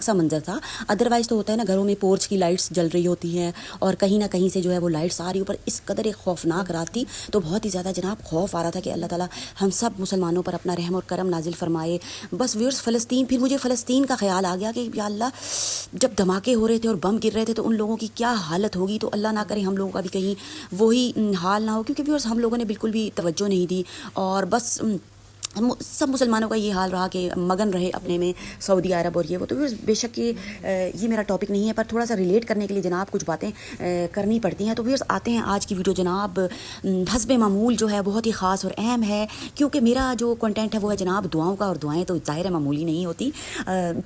سا منظر تھا. ادروائز تو ہوتا ہے نا گھروں میں پورچ کی لائٹس جل رہی ہوتی ہیں اور کہیں نہ کہیں سے جو ہے وہ لائٹس آ رہی اوپر. اس قدر ایک خوفناک رات تھی تو بہت ہی زیادہ جناب خوف آ رہا تھا کہ اللہ تعالیٰ ہم سب مسلمانوں پر اپنا رحم اور کرم نازل فرمائے. بس ویورس فلسطین، پھر مجھے فلسطین کا خیال آ گیا کہ یا اللہ جب دھماکے ہو رہے تھے اور بم گر رہے تھے تو ان لوگوں کی کیا حالت ہوگی. تو اللہ نہ کرے ہم لوگوں کا بھی کہیں وہی حال نہ ہو، کیونکہ ویورس ہم لوگوں نے بالکل بھی توجہ نہیں دی اور بس سب مسلمانوں کا یہ حال رہا کہ مگن رہے اپنے میں سعودی عرب اور یہ وہ. تو بے شک یہ میرا ٹاپک نہیں ہے، پر تھوڑا سا ریلیٹ کرنے کے لیے جناب کچھ باتیں کرنی پڑتی ہیں. تو ویورس آتے ہیں آج کی ویڈیو جناب حسب معمول جو ہے بہت ہی خاص اور اہم ہے، کیونکہ میرا جو کنٹینٹ ہے وہ ہے جناب دعاؤں کا، اور دعائیں تو ظاہر ہے معمولی نہیں ہوتی.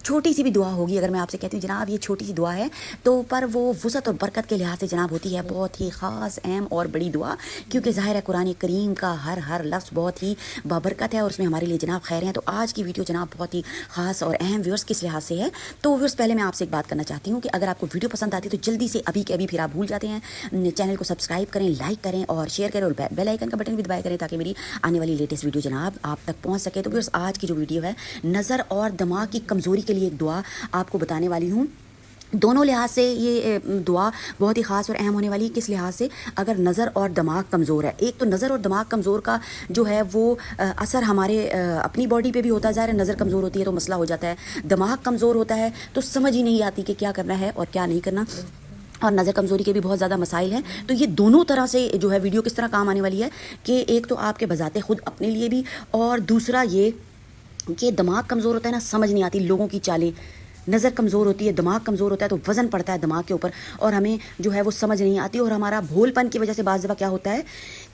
چھوٹی سی بھی دعا ہوگی اگر میں آپ سے کہتی ہوں جناب یہ چھوٹی سی دعا ہے تو پر وہ وسعت اور برکت کے لحاظ سے جناب ہوتی ہے بہت ہی خاص اہم اور بڑی دعا، کیونکہ ظاہر ہے قرآن کریم کا ہر لفظ بہت ہی بابرکت ہے اور اس میں ہمارے لیے جناب خیر ہیں. تو آج کی ویڈیو جناب بہت ہی خاص اور اہم ویورس کس لحاظ سے ہے. تو ویورس پہلے میں آپ سے ایک بات کرنا چاہتی ہوں کہ اگر آپ کو ویڈیو پسند آتی ہے تو جلدی سے ابھی کے ابھی، پھر آپ بھول جاتے ہیں، چینل کو سبسکرائب کریں، لائک کریں اور شیئر کریں اور بیل آئیکن کا بٹن بھی دبایا کریں تاکہ میری آنے والی لیٹسٹ ویڈیو جناب آپ تک پہنچ سکے. تو ویورس آج کی جو ویڈیو ہے نظر اور دماغ کی کمزوری کے لیے ایک دعا آپ کو بتانے والی ہوں. دونوں لحاظ سے یہ دعا بہت ہی خاص اور اہم ہونے والی ہے. کس لحاظ سے؟ اگر نظر اور دماغ کمزور ہے، ایک تو نظر اور دماغ کمزور کا جو ہے وہ اثر ہمارے اپنی باڈی پہ بھی ہوتا ہے. ظاہر ہے نظر کمزور ہوتی ہے تو مسئلہ ہو جاتا ہے، دماغ کمزور ہوتا ہے تو سمجھ ہی نہیں آتی کہ کیا کرنا ہے اور کیا نہیں کرنا، اور نظر کمزوری کے بھی بہت زیادہ مسائل ہیں. تو یہ دونوں طرح سے جو ہے ویڈیو کس طرح کام آنے والی ہے کہ ایک تو آپ کے بذات خود اپنے لیے بھی، اور دوسرا یہ کہ دماغ کمزور ہوتا ہے نا، سمجھ نہیں آتی لوگوں کی چالیں. نظر کمزور ہوتی ہے، دماغ کمزور ہوتا ہے تو وزن پڑتا ہے دماغ کے اوپر اور ہمیں جو ہے وہ سمجھ نہیں آتی، اور ہمارا بھول پن کی وجہ سے بعض دفعہ کیا ہوتا ہے